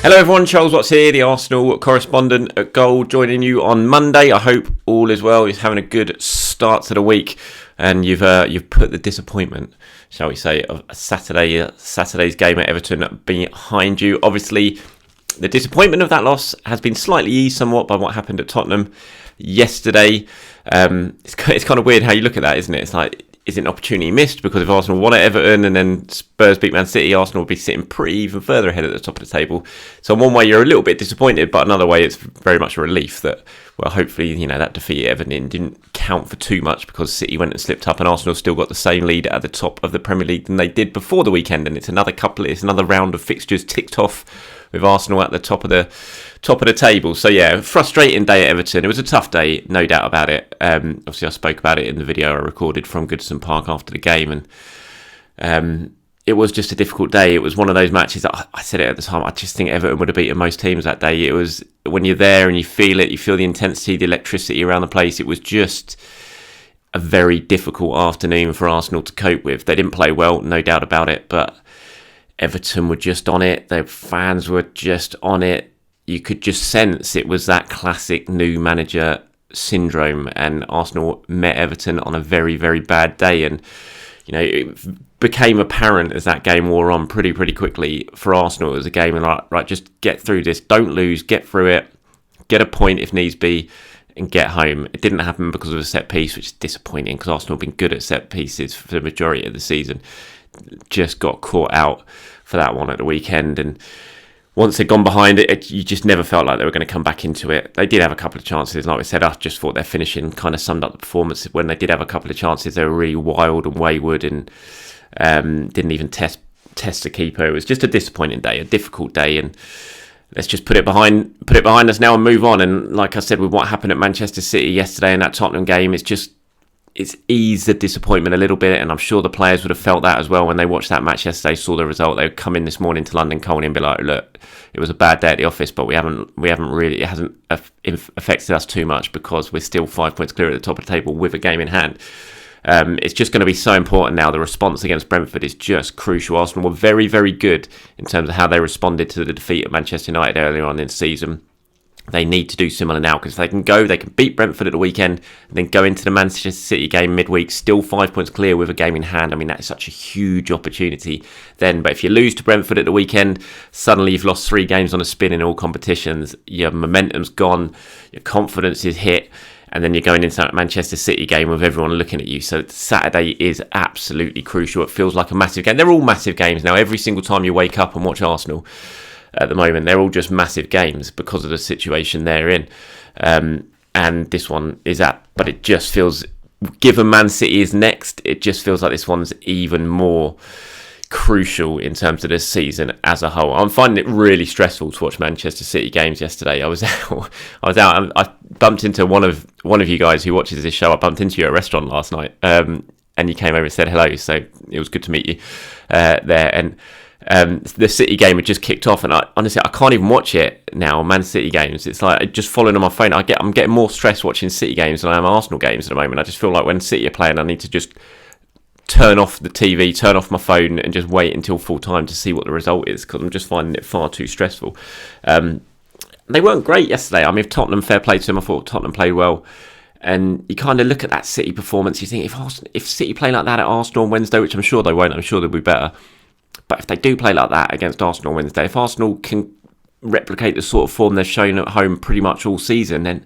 Hello everyone, Charles Watts here, the Arsenal correspondent at Goal, joining you on Monday. I hope all is well. You're having a good start to the week, and you've put the disappointment, shall we say, of Saturday's game at Everton behind you. Obviously, the disappointment of that loss has been slightly eased somewhat by what happened at Tottenham yesterday. It's kind of weird how you look at that, isn't it? It's like, is it an opportunity missed? Because if Arsenal won at Everton and then Spurs beat Man City, Arsenal would be sitting pretty even further ahead at the top of the table. So in one way, you're a little bit disappointed, but another way, it's very much a relief that, well, hopefully, that defeat at Everton didn't count for too much because City went and slipped up and Arsenal still got the same lead at the top of the Premier League than they did before the weekend. And it's another round of fixtures ticked off with Arsenal at the top of the table. So yeah, frustrating day at Everton. It was a tough day, no doubt about it. Obviously, I spoke about it in the video I recorded from Goodison Park after the game, and it was just a difficult day. It was one of those matches that I said it at the time. I just think Everton would have beaten most teams that day. It was, when you're there and you feel it, you feel the intensity, the electricity around the place. It was just a very difficult afternoon for Arsenal to cope with. They didn't play well, no doubt about it, but Everton were just on it. Their fans were just on it. You could just sense it was that classic new manager syndrome, and Arsenal met Everton on a very, very bad day. And it became apparent as that game wore on pretty quickly for Arsenal. It was a game and right, just get through this, don't lose, get through it, get a point if needs be, and get home. It didn't happen because of a set piece, which is disappointing because Arsenal have been good at set pieces for the majority of the season. Just got caught out for that one at the weekend, and once they'd gone behind it, you just never felt like they were going to come back into it. They did have a couple of chances. Like I said, I just thought their finishing kind of summed up the performance. When they did have a couple of chances, they were really wild and wayward and didn't even test the keeper. It was just a disappointing day, a difficult day, and let's just put it behind us now and move on. And like I said, with what happened at Manchester City yesterday in that Tottenham game, it's eased the disappointment a little bit, and I'm sure the players would have felt that as well when they watched that match yesterday, saw the result. They would come in this morning to London Colney and be like, look, it was a bad day at the office, but it hasn't affected us too much because we're still 5 points clear at the top of the table with a game in hand. It's just going to be so important now. The response against Brentford is just crucial. Arsenal were very, very good in terms of how they responded to the defeat at Manchester United earlier on in the season. They need to do similar now, because if they can beat Brentford at the weekend and then go into the Manchester City game midweek, still 5 points clear with a game in hand. I mean, that is such a huge opportunity then. But if you lose to Brentford at the weekend, suddenly you've lost 3 games on a spin in all competitions. Your momentum's gone, your confidence is hit, and then you're going into that Manchester City game with everyone looking at you. So Saturday is absolutely crucial. It feels like a massive game. They're all massive games now. Every single time you wake up and watch Arsenal at the moment, they're all just massive games because of the situation they're in, and this one is but it just feels, given Man City is next, it just feels like this one's even more crucial in terms of this season as a whole. I'm finding it really stressful to watch Manchester City games yesterday. I was out. I bumped into one of you guys who watches this show. I bumped into you at a restaurant last night, and you came over and said hello, so it was good to meet you there. And the City game had just kicked off, and honestly, I can't even watch it now. Man City games, it's like just following on my phone. I'm getting more stressed watching City games than I am Arsenal games at the moment. I just feel like when City are playing, I need to just turn off the TV, turn off my phone, and just wait until full time to see what the result is, because I'm just finding it far too stressful. They weren't great yesterday. I mean, if Tottenham, fair play to them, I thought Tottenham played well. And you kind of look at that City performance, you think if City play like that at Arsenal on Wednesday, which I'm sure they won't, I'm sure they'll be better. But if they do play like that against Arsenal on Wednesday, if Arsenal can replicate the sort of form they've shown at home pretty much all season, then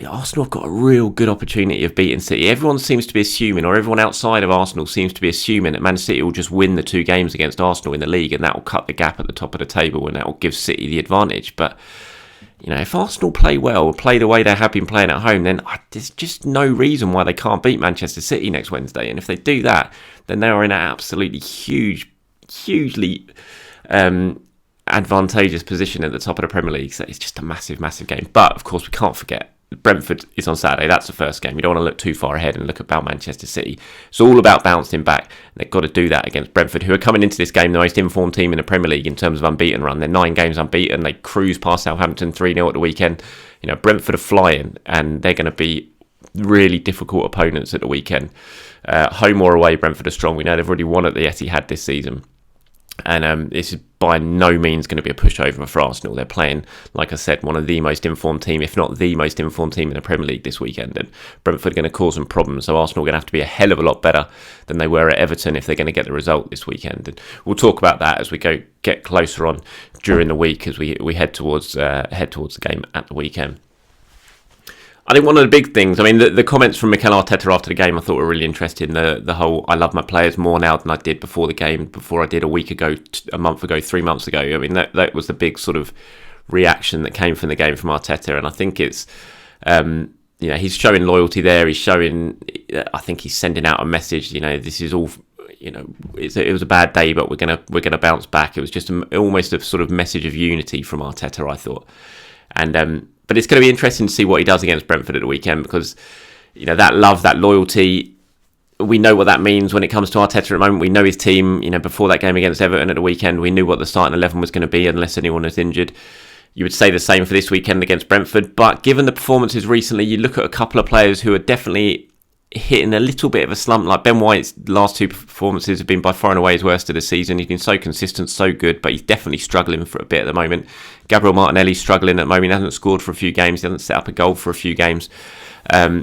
Arsenal have got a real good opportunity of beating City. Everyone seems to be assuming, or everyone outside of Arsenal seems to be assuming, that Man City will just win the 2 games against Arsenal in the league, and that will cut the gap at the top of the table, and that will give City the advantage. But if Arsenal play well, play the way they have been playing at home, then there's just no reason why they can't beat Manchester City next Wednesday. And if they do that, then they are in an absolutely hugely advantageous position at the top of the Premier League. So it's just a massive, massive game. But of course, we can't forget Brentford is on Saturday. That's the first game. You don't want to look too far ahead and look about Manchester City. It's all about bouncing back. They've got to do that against Brentford, who are coming into this game the most informed team in the Premier League in terms of unbeaten run. They're 9 games unbeaten. They cruised past Southampton 3-0 at the weekend. Brentford are flying, and they're going to be really difficult opponents at the weekend. Home or away, Brentford are strong. We know they've already won at the Etihad this season. And this is by no means going to be a pushover for Arsenal. They're playing, like I said, one of the most informed team, if not the most informed team in the Premier League this weekend. And Brentford are going to cause them problems. So Arsenal are going to have to be a hell of a lot better than they were at Everton if they're going to get the result this weekend. And we'll talk about that as we get closer on during the week as we head towards the game at the weekend. I think one of the big things, I mean, the comments from Mikel Arteta after the game I thought were really interesting. The whole, I love my players more now than I did before the game, before I did a week ago, a month ago, 3 months ago. I mean, that was the big sort of reaction that came from the game from Arteta. And I think it's, he's showing loyalty there. I think he's sending out a message, this is all, it was a bad day, but we're gonna bounce back. It was just almost a sort of message of unity from Arteta, I thought. And, but it's going to be interesting to see what he does against Brentford at the weekend because, that love, that loyalty, we know what that means when it comes to Arteta at the moment. We know his team, before that game against Everton at the weekend, we knew what the starting 11 was going to be unless anyone was injured. You would say the same for this weekend against Brentford. But given the performances recently, you look at a couple of players who are definitely hitting a little bit of a slump. Like Ben White's last two performances have been by far and away his worst of the season. He's been so consistent, so good, but he's definitely struggling for a bit at the moment. Gabriel Martinelli's struggling at the moment. He hasn't scored for a few games. He hasn't set up a goal for a few games.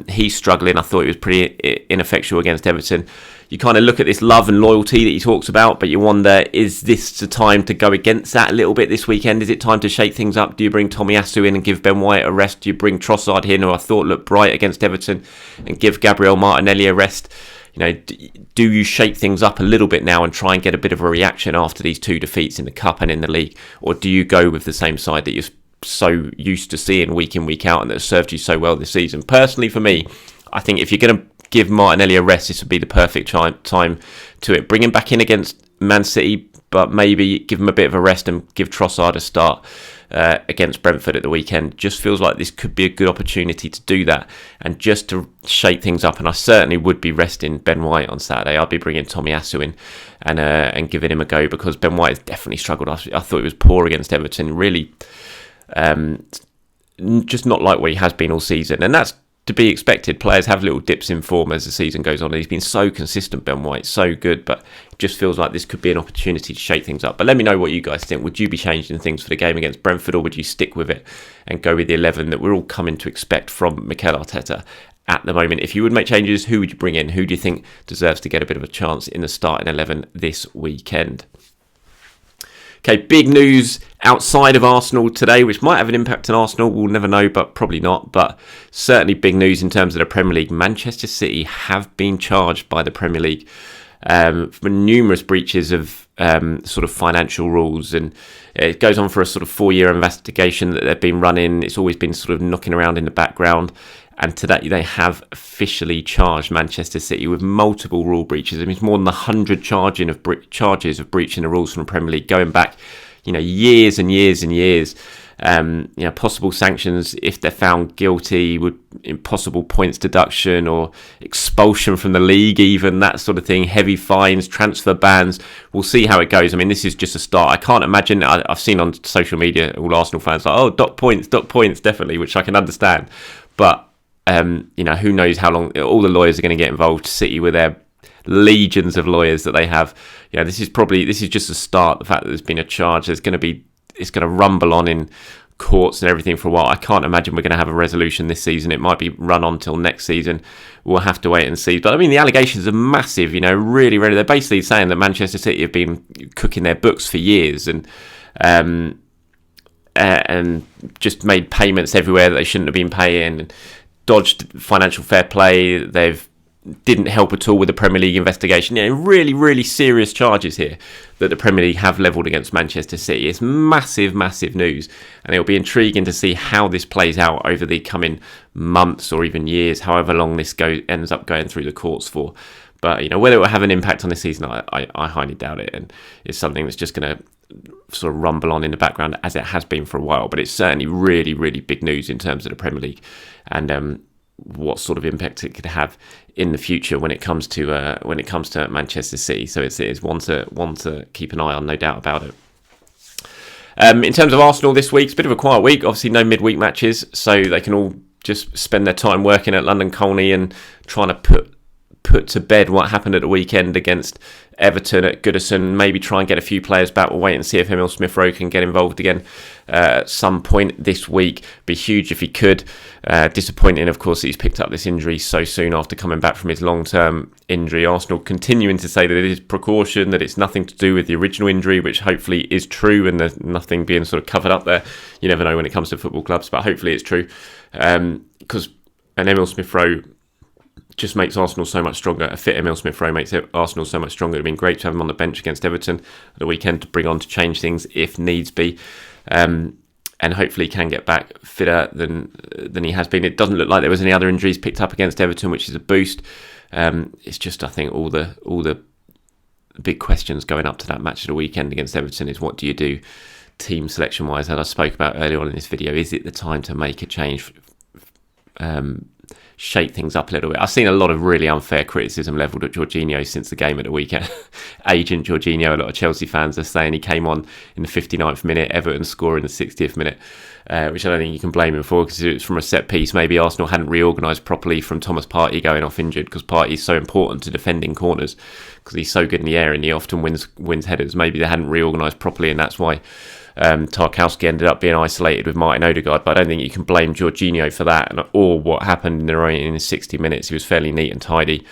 He's struggling. I thought he was pretty ineffectual against Everton. You kind of look at this love and loyalty that he talks about, but you wonder, is this the time to go against that a little bit this weekend? Is it time to shake things up? Do you bring Tomiyasu in and give Ben White a rest? Do you bring Trossard in, who I thought looked bright against Everton, and give Gabriel Martinelli a rest? Do you shake things up a little bit now and try and get a bit of a reaction after these two defeats in the Cup and in the League? Or do you go with the same side that you're so used to seeing week in, week out and that has served you so well this season? Personally, for me, I think if you're going to give Martinelli a rest, this would be the perfect time to it. Bring him back in against Man City, but maybe give him a bit of a rest and give Trossard a start against Brentford at the weekend. Just feels like this could be a good opportunity to do that and just to shake things up. And I certainly would be resting Ben White on Saturday. I'd be bringing Tomiyasu in and giving him a go because Ben White has definitely struggled. I thought he was poor against Everton. Really, just not like what he has been all season, and that's to be expected. Players have little dips in form as the season goes on. He's been so consistent, Ben White, so good, but it just feels like this could be an opportunity to shake things up. But let me know what you guys think. Would you be changing things for the game against Brentford, or would you stick with it and go with the 11 that we're all coming to expect from Mikel Arteta at the moment? If you would make changes, who would you bring in? Who do you think deserves to get a bit of a chance in the starting 11 this weekend? Okay, big news outside of Arsenal today, which might have an impact on Arsenal. We'll never know, but probably not. But certainly big news in terms of the Premier League. Manchester City have been charged by the Premier League for numerous breaches of sort of financial rules. And it goes on for a sort of 4-year investigation that they've been running. It's always been sort of knocking around in the background. And today they have officially charged Manchester City with multiple rule breaches. I mean, it's more than 100 charges of breaching the rules from the Premier League, going back, years and years and years. Possible sanctions if they're found guilty, possible points deduction or expulsion from the league, even that sort of thing. Heavy fines, transfer bans. We'll see how it goes. I mean, this is just a start. I can't imagine. I've seen on social media all Arsenal fans like, dock points, definitely, which I can understand, but. Who knows how long all the lawyers are going to get involved. City with their legions of lawyers that they have. This is just a start. The fact that there's been a charge, it's going to rumble on in courts and everything for a while. I can't imagine we're going to have a resolution this season. It might be run on till next season. We'll have to wait and see. But I mean, the allegations are massive. Really, really. They're basically saying that Manchester City have been cooking their books for years and just made payments everywhere that they shouldn't have been paying. Dodged financial fair play. They've didn't help at all with the Premier League investigation. Really, really serious charges here that the Premier League have levelled against Manchester City. It's massive, massive news, and it'll be intriguing to see how this plays out over the coming months or even years, however long this ends up going through the courts for. But whether it will have an impact on this season, I highly doubt it, and it's something that's just going to sort of rumble on in the background as it has been for a while. But it's certainly really, really big news in terms of the Premier League and what sort of impact it could have in the future when it comes to Manchester City. So it's one to keep an eye on, no doubt about it. In terms of Arsenal this week, it's a bit of a quiet week. Obviously, no midweek matches, so they can all just spend their time working at London Colney and trying to put put to bed what happened at the weekend against Everton at Goodison, maybe try and get a few players back. We'll wait and see if Emile Smith-Rowe can get involved again at some point this week. Be huge if he could. Disappointing, of course, that he's picked up this injury so soon after coming back from his long-term injury. Arsenal continuing to say that it is precaution, that it's nothing to do with the original injury, which hopefully is true, and there's nothing being sort of covered up there. You never know when it comes to football clubs, but hopefully it's true. Because an Emile Smith-Rowe just makes Arsenal so much stronger. A fit Emile Smith-Rowe makes Arsenal so much stronger. It would have been great to have him on the bench against Everton at the weekend to bring on to change things if needs be. And hopefully can get back fitter than he has been. It doesn't look like there was any other injuries picked up against Everton, which is a boost. It's just, I think, all the big questions going up to that match of the weekend against Everton is, what do you do team selection wise? As I spoke about earlier on in this video, is it the time to make a change? Shake things up a little bit. I've seen a lot of really unfair criticism levelled at Jorginho since the game at the weekend. Agent Jorginho, a lot of Chelsea fans are saying he came on in the 59th minute, Everton score in the 60th minute, which I don't think you can blame him for, because it was from a set piece. Maybe Arsenal hadn't reorganised properly from Thomas Partey going off injured, because Partey is so important to defending corners because he's so good in the air and he often wins headers. Maybe they hadn't reorganised properly, and that's why Tarkowski ended up being isolated with Martin Odegaard. But I don't think you can blame Jorginho for that, or what happened in the remaining 60 minutes. He was fairly neat and tidy,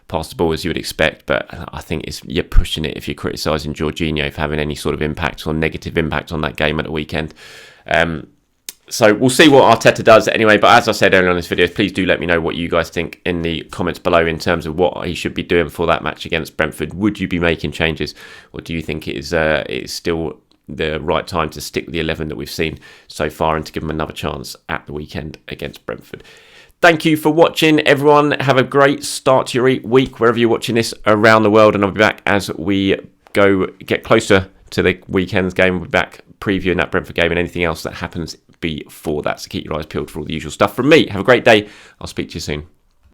passed the ball as you would expect. But I think you're pushing it if you're criticising Jorginho for having any sort of impact or negative impact on that game at the weekend. So we'll see what Arteta does anyway. But as I said earlier on this video, please do let me know what you guys think in the comments below in terms of what he should be doing for that match against Brentford. Would you be making changes, or do you think it is still the right time to stick with the 11 that we've seen so far and to give them another chance at the weekend against Brentford? Thank you for watching, everyone. Have a great start to your week wherever you're watching this around the world, and I'll be back as we get closer to the weekend's game. We'll be back previewing that Brentford game and anything else that happens before that, so keep your eyes peeled for all the usual stuff from me. Have a great day. I'll speak to you soon.